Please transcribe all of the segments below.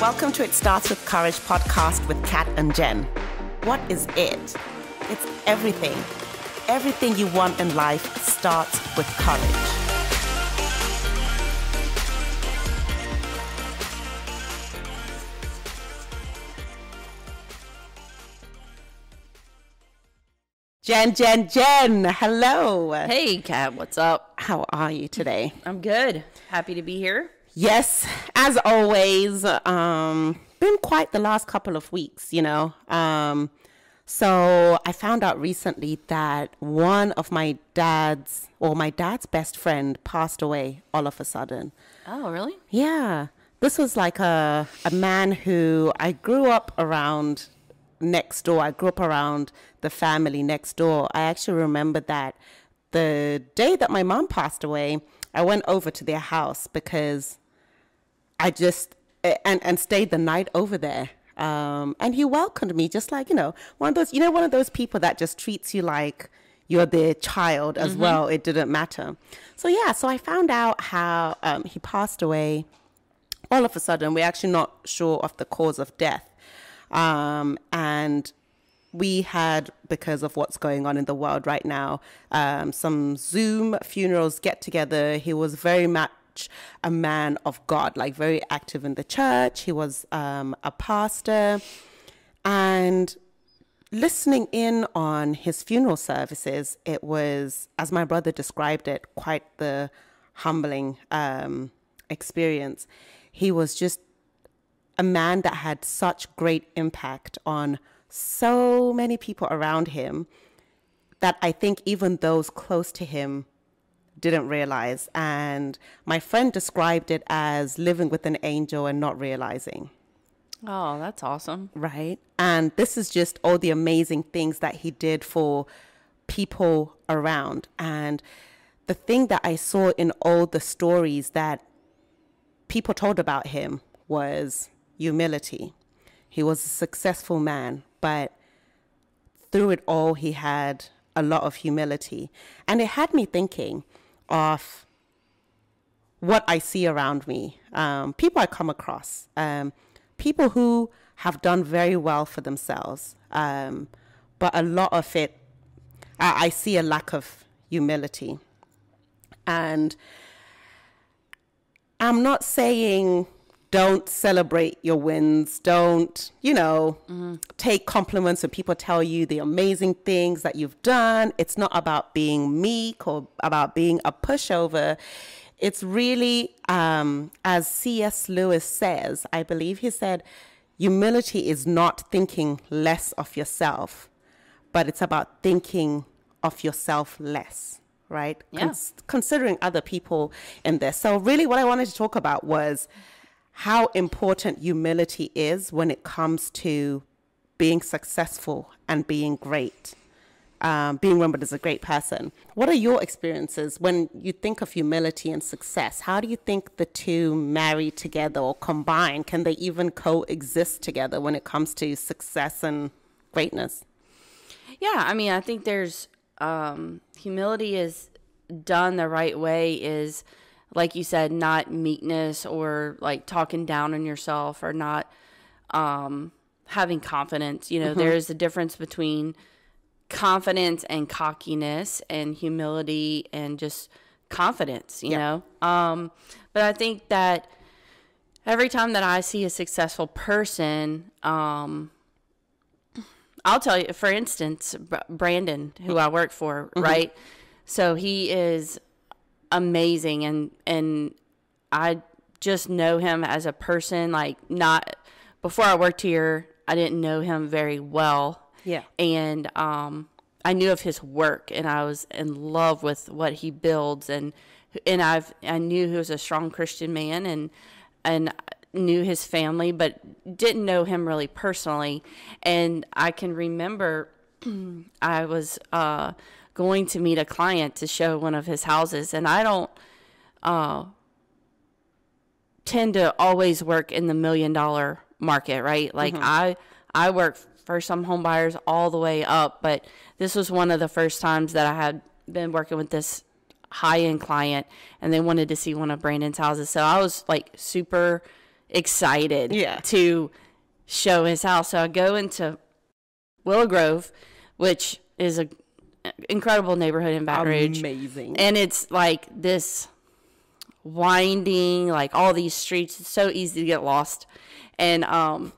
Welcome to It Starts With Courage podcast with Kat and Jen. What is it? It's everything. Everything you want in life starts with courage. Jen, hello. Hey, Kat, what's up? How are you today? I'm good. Happy to be here. Yes, as always, been quite the last couple of weeks, So I found out recently that one of my dad's best friend passed away all of a sudden. Oh, really? Yeah. This was like a man who I grew up around next door. I grew up around the family next door. I actually remember that the day that my mom passed away, I went over to their house because I just and stayed the night over there. And he welcomed me just like, one of those people that just treats you like you're their child as well. It didn't matter. So I found out how he passed away all of a sudden. We're actually not sure of the cause of death. And we had, because of what's going on in the world right now, some Zoom funerals get together. He was very much a man of God, like very active in the church. He was a pastor, and listening in on his funeral services, it was, as my brother described it, quite the humbling experience. He was just a man that had such great impact on so many people around him that I think even those close to him didn't realize. And my friend described it as living with an angel and not realizing. Oh, that's awesome. Right. And this is just all the amazing things that he did for people around. And the thing that I saw in all the stories that people told about him was humility. He was a successful man, but through it all, he had a lot of humility. And it had me thinking of what I see around me, people I come across, people who have done very well for themselves. But a lot of it, I see a lack of humility. And I'm not saying don't celebrate your wins. Don't, take compliments when people tell you the amazing things that you've done. It's not about being meek or about being a pushover. It's really, as C.S. Lewis says, I believe he said, humility is not thinking less of yourself, but it's about thinking of yourself less, right? Yeah. Considering other people in this. So really what I wanted to talk about was how important humility is when it comes to being successful and being great, being remembered as a great person. What are your experiences when you think of humility and success? How do you think the two marry together or combine? Can they even coexist together when it comes to success and greatness? Yeah, I think there's humility is done the right way is, like you said, not meekness or like talking down on yourself or not having confidence. There is a difference between confidence and cockiness and humility and just confidence, you know. But I think that every time that I see a successful person, I'll tell you, for instance, Brandon, who I work for, right? So he is amazing, and I just know him as a person. Like, not before I worked here, I didn't know him very well. Yeah. And I knew of his work, and I was in love with what he builds, and I knew he was a strong Christian man, and knew his family, but didn't know him really personally. And I can remember I was going to meet a client to show one of his houses, and I don't tend to always work in the $1 million market, right? Like I work for some home buyers all the way up, but this was one of the first times that I had been working with this high-end client, and they wanted to see one of Brandon's houses. So I was like super excited Yeah. to show his house. So I go into Willow Grove, which is a incredible neighborhood in Baton Rouge. Amazing. And it's like this winding, like all these streets. It's so easy to get lost. And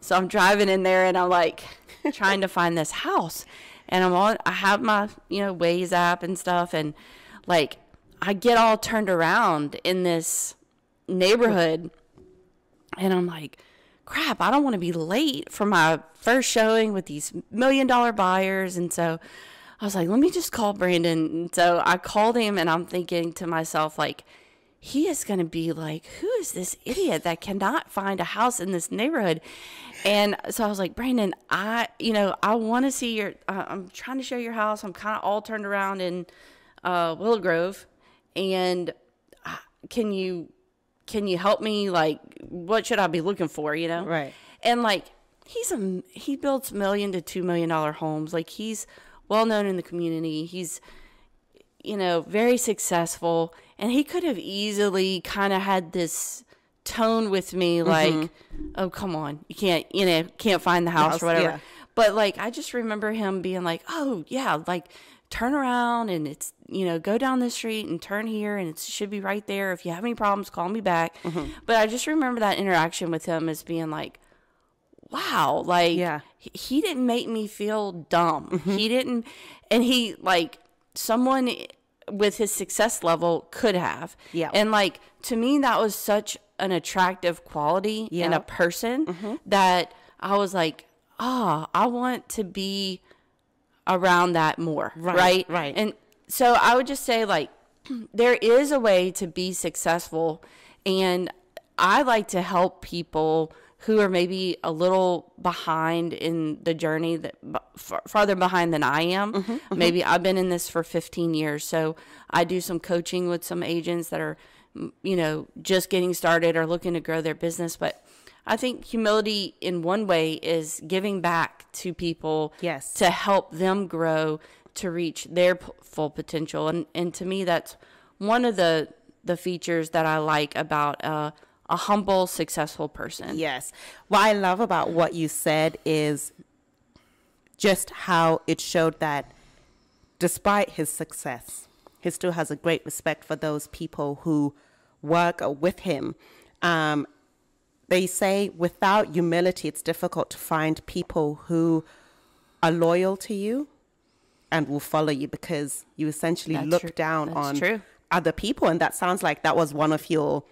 so I'm driving in there and I'm like trying to find this house. And I have my, Waze app and stuff. And like I get all turned around in this neighborhood. And I'm like, crap, I don't want to be late for my first showing with these $1 million buyers. And so I was like, let me just call Brandon. And so I called him and I'm thinking to myself, like, he is going to be like, who is this idiot that cannot find a house in this neighborhood? And so I was like, Brandon, I want to see I'm trying to show your house. I'm kind of all turned around in Willow Grove. And can you help me? Like, what should I be looking for, Right. And like, he builds $1 million to $2 million homes. Like, he's well known in the community. He's, very successful. And he could have easily kind of had this tone with me, like, oh, come on, you can't find the house or whatever. Yeah. But like, I just remember him being like, oh yeah, like, turn around and it's, go down this street and turn here and it should be right there. If you have any problems, call me back. But I just remember that interaction with him as being like, wow, like, yeah. He didn't make me feel dumb. He didn't, and he, like, someone with his success level could have. Yeah. And like, to me, that was such an attractive quality in a person that I was like, oh, I want to be around that more. Right. And so I would just say, like, there is a way to be successful, and I like to help people who are maybe a little behind in the journey, that farther behind than I am. Maybe I've been in this for 15 years. So I do some coaching with some agents that are, just getting started or looking to grow their business. But I think humility in one way is giving back to people to help them grow to reach their full potential. And to me, that's one of the features that I like about a humble, successful person. Yes. What I love about what you said is just how it showed that despite his success, he still has a great respect for those people who work with him. They say without humility, it's difficult to find people who are loyal to you and will follow you, because you essentially look down on other people. And that sounds like that was one of your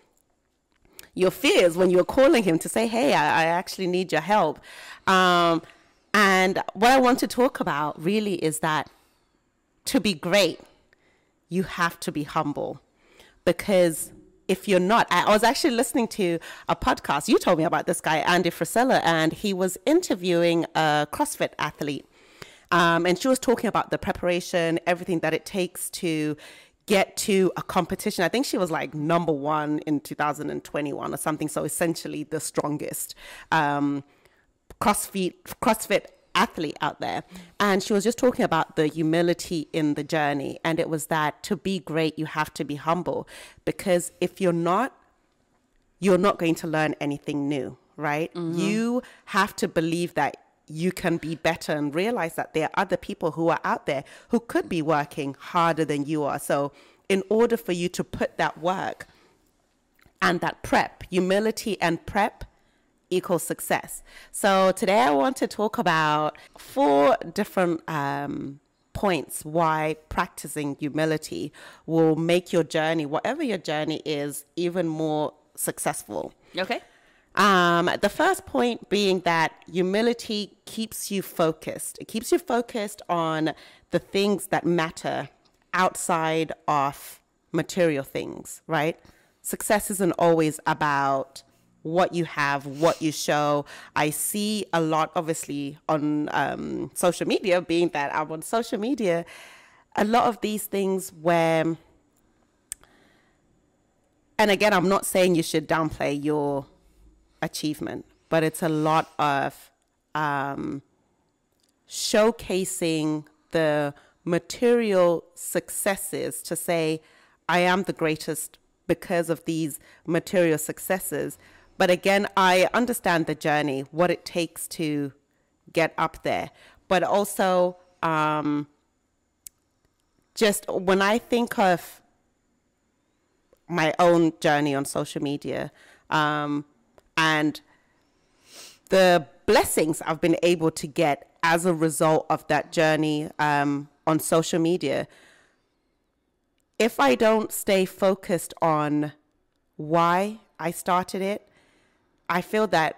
fears when you were calling him to say, hey, I actually need your help. And what I want to talk about really is that to be great, you have to be humble. Because if you're not, I was actually listening to a podcast. You told me about this guy, Andy Frisella, and he was interviewing a CrossFit athlete. And she was talking about the preparation, everything that it takes to get to a competition. I think she was like number 1 in 2021 or something. So essentially the strongest CrossFit athlete out there. And she was just talking about the humility in the journey. And it was that to be great, you have to be humble, because if you're not going to learn anything new, right? You have to believe that you can be better and realize that there are other people who are out there who could be working harder than you are. So in order for you to put that work and that prep, humility and prep equals success. So today I want to talk about 4 different points why practicing humility will make your journey, whatever your journey is, even more successful. Okay. The first point being that humility keeps you focused. It keeps you focused on the things that matter outside of material things, right? Success isn't always about what you have, what you show. I see a lot, obviously, on social media, being that I'm on social media, a lot of these things where, and again, I'm not saying you should downplay your achievement, but it's a lot of showcasing the material successes to say, I am the greatest because of these material successes. But again, I understand the journey, what it takes to get up there. But also, just when I think of my own journey on social media, and the blessings I've been able to get as a result of that journey on social media, if I don't stay focused on why I started it, I feel that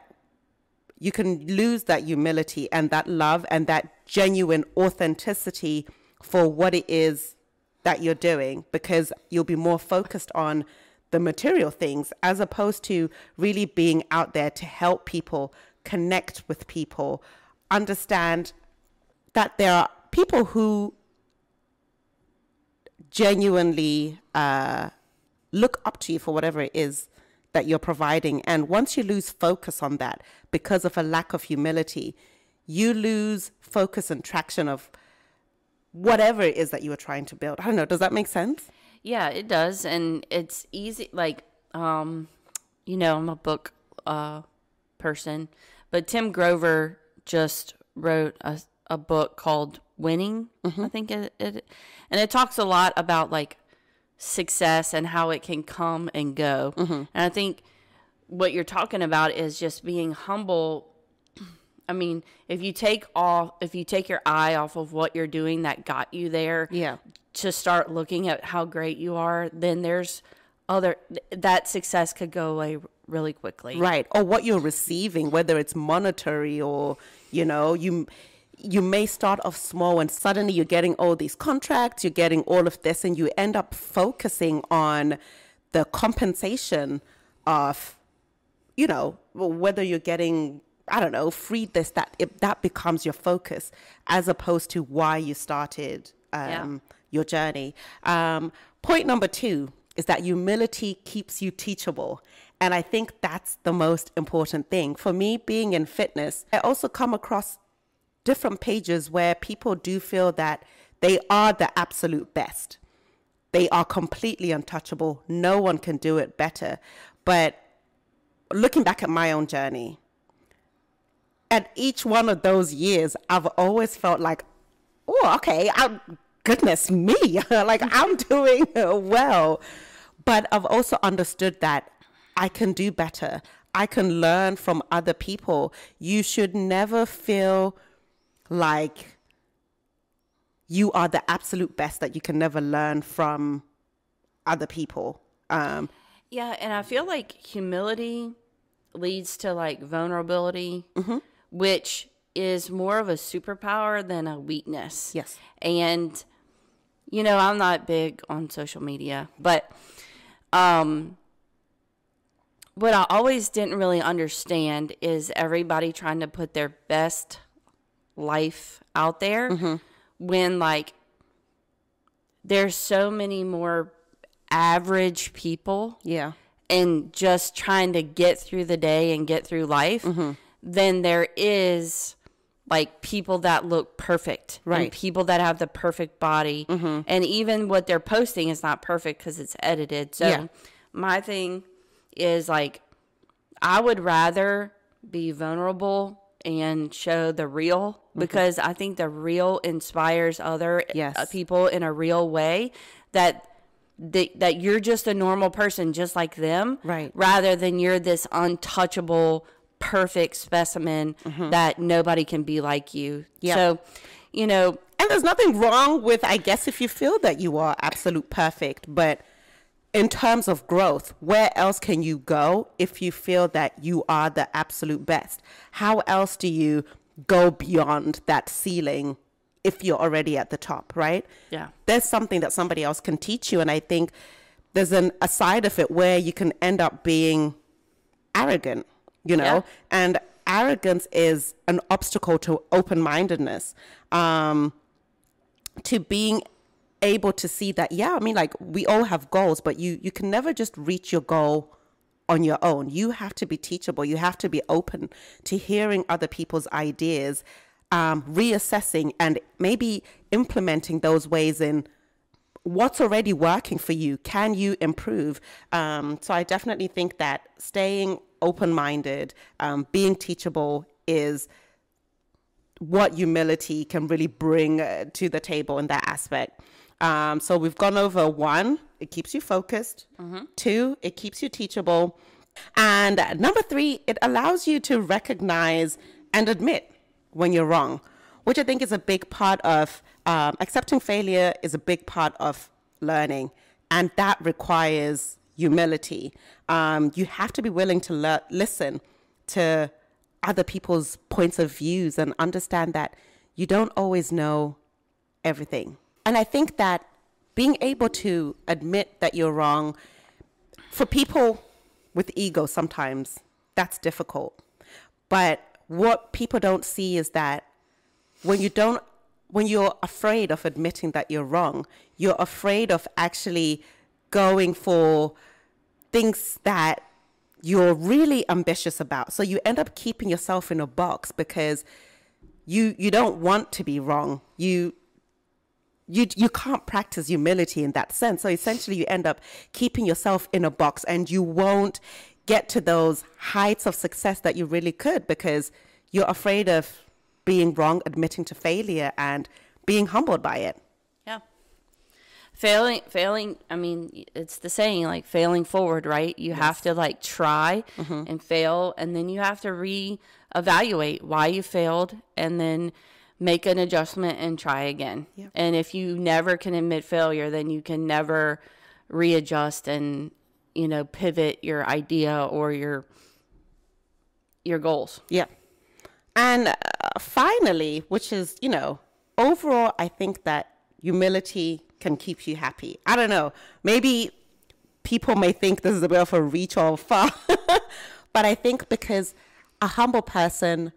you can lose that humility and that love and that genuine authenticity for what it is that you're doing, because you'll be more focused on the material things as opposed to really being out there to help people, connect with people, understand that there are people who genuinely look up to you for whatever it is that you're providing. And once you lose focus on that because of a lack of humility, you lose focus and traction of whatever it is that you were trying to build. I don't know. Does that make sense? Yeah, it does. And it's easy. Like, I'm a book person, but Tim Grover just wrote a book called Winning, I think and it talks a lot about like success and how it can come and go. And I think what you're talking about is just being humble. I mean, if you take your eye off of what you're doing that got you there, to start looking at how great you are, then there's that success could go away really quickly. Right. Or what you're receiving, whether it's monetary or, you may start off small and suddenly you're getting all these contracts, you're getting all of this, and you end up focusing on the compensation of, whether you're getting, I don't know, free this, that becomes your focus as opposed to why you started your journey. Point number 2 is that humility keeps you teachable. And I think that's the most important thing. For me, being in fitness, I also come across different pages where people do feel that they are the absolute best. They are completely untouchable. No one can do it better. But looking back at my own journey, at each one of those years, I've always felt like, oh, okay, goodness me, like I'm doing well. But I've also understood that I can do better. I can learn from other people. You should never feel like you are the absolute best, that you can never learn from other people. And I feel like humility leads to like vulnerability, which is more of a superpower than a weakness. Yes. And, I'm not big on social media, but what I always didn't really understand is everybody trying to put their best life out there when like there's so many more average people and just trying to get through the day and get through life than there is like people that look perfect, and people that have the perfect body, and even what they're posting is not perfect because it's edited. So my thing is like, I would rather be vulnerable and show the real, because I think the real inspires other people in a real way, that you're just a normal person just like them, rather than you're this untouchable, perfect specimen that nobody can be like you. So, and there's nothing wrong with, I guess, if you feel that you are absolute perfect, but in terms of growth, where else can you go if you feel that you are the absolute best? How else do you go beyond that ceiling if you're already at the top, right? Yeah. There's something that somebody else can teach you. And I think there's a side of it where you can end up being arrogant, and arrogance is an obstacle to open-mindedness, to being able to see that, like we all have goals, but you can never just reach your goal on your own. You have to be teachable. You have to be open to hearing other people's ideas, reassessing and maybe implementing those ways in what's already working for you. Can you improve? So I definitely think that staying open-minded, being teachable is what humility can really bring to the table in that aspect. So we've gone over 1, it keeps you focused. 2, it keeps you teachable. And number 3, it allows you to recognize and admit when you're wrong, which I think is a big part of accepting failure is a big part of learning. And that requires humility. You have to be willing to listen to other people's points of views and understand that you don't always know everything. And I think that being able to admit that you're wrong, for people with ego sometimes, that's difficult. But what people don't see is that when you're afraid of admitting that you're wrong, you're afraid of actually going for things that you're really ambitious about. So you end up keeping yourself in a box because you don't want to be wrong. You can't practice humility in that sense. So essentially you end up keeping yourself in a box and you won't get to those heights of success that you really could because you're afraid of being wrong, admitting to failure and being humbled by it. Yeah. Failing, I mean, it's the saying, like failing forward, right? You have to like try and fail, and then you have to reevaluate why you failed and then make an adjustment and try again. Yep. And if you never can admit failure, then you can never readjust and, pivot your idea or your goals. Yeah. And finally, which is, overall, I think that humility can keep you happy. I don't know. Maybe people may think this is a bit of a reach or far, but I think because a humble person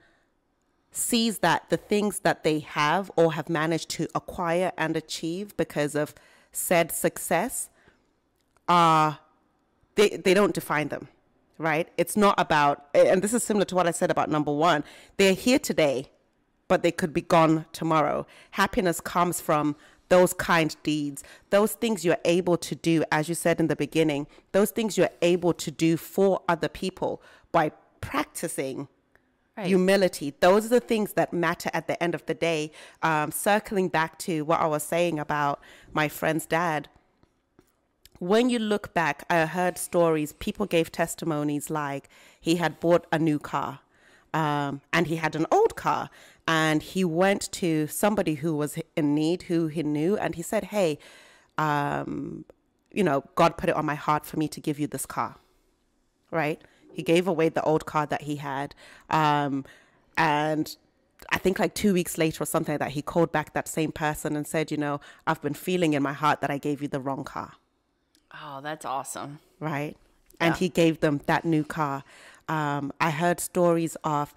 sees that the things that they have or have managed to acquire and achieve because of said success are, they don't define them, right? It's not about, and this is similar to what I said about number 1, they're here today, but they could be gone tomorrow. Happiness comes from those kind deeds, those things you're able to do, as you said in the beginning, those things you're able to do for other people by practicing humility. Those are the things that matter at the end of the day. Circling back to what I was saying about my friend's dad, when you look back, I heard stories, people gave testimonies like he had bought a new car and he had an old car. And he went to somebody who was in need, who he knew, and he said, hey, God put it on my heart for me to give you this car, right? He gave away the old car that he had. And I think like 2 weeks later or something like that, he called back that same person and said, I've been feeling in my heart that I gave you the wrong car. Oh, that's awesome. Right? Yeah. And he gave them that new car. I heard stories of,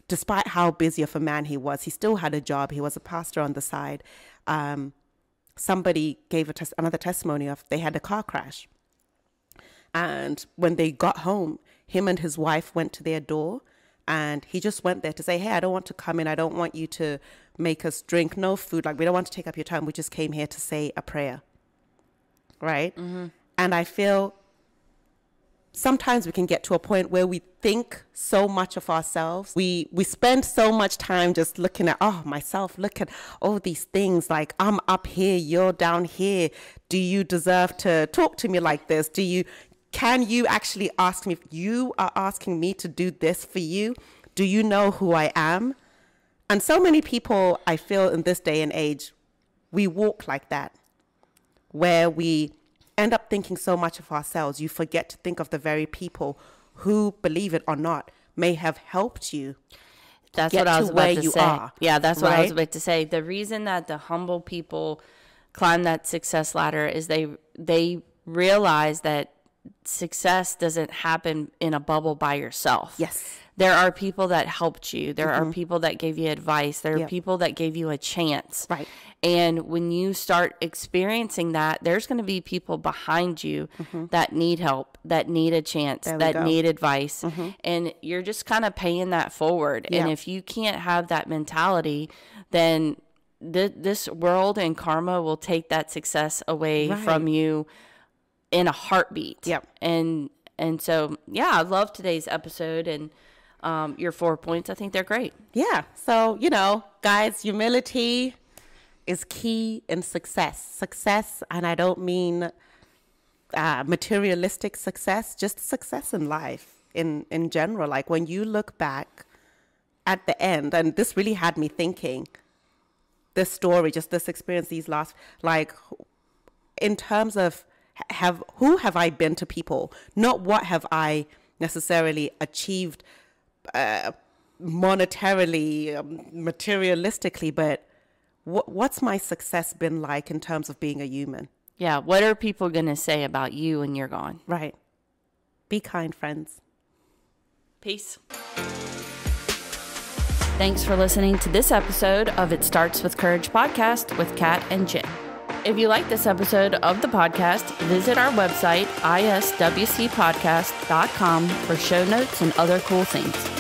despite how busy of a man he was, he still had a job. He was a pastor on the side. Somebody gave another testimony of they had a car crash. And when they got home, him and his wife went to their door and he just went there to say, hey, I don't want to come in. I don't want you to make us drink no food. Like, we don't want to take up your time. We just came here to say a prayer. Right? Mm-hmm. And I feel sometimes we can get to a point where we think so much of ourselves. We spend so much time just looking at, myself, look at all these things. Like, I'm up here, you're down here. Do you deserve to talk to me like this? Can you actually ask me if you are asking me to do this for you? Do you know who I am? And so many people, I feel in this day and age, we walk like that, where we end up thinking so much of ourselves. You forget to think of the very people who, believe it or not, may have helped you. That's get what I was about where to you say. are. Yeah, that's what right? I was about to say. The reason that the humble people climb that success ladder is they realize that success doesn't happen in a bubble by yourself. Yes. There are people that helped you. There Mm-hmm. are people that gave you advice. There are Yep. people that gave you a chance. Right. And when you start experiencing that, there's going to be people behind you that need help, that need a chance, There we that go. need advice. And you're just kind of paying that forward. Yeah. And if you can't have that mentality, then this world and karma will take that success away Right. from you in a heartbeat. Yep. And And so, yeah, I love today's episode and your 4 points. I think they're great. Yeah. So, guys, humility is key in success. And I don't mean materialistic success, just success in life in general. Like when you look back at the end, and this really had me thinking, this story, just this experience, these last, like in terms of who have I been to people, not what have I necessarily achieved monetarily, materialistically, but what's my success been like in terms of being a human? Yeah. What are people going to say about you when you're gone? Right. Be kind, friends. Peace. Thanks for listening to this episode of It Starts With Courage podcast with Kat and Jen. If you like this episode of the podcast, visit our website, iswcpodcast.com, for show notes and other cool things.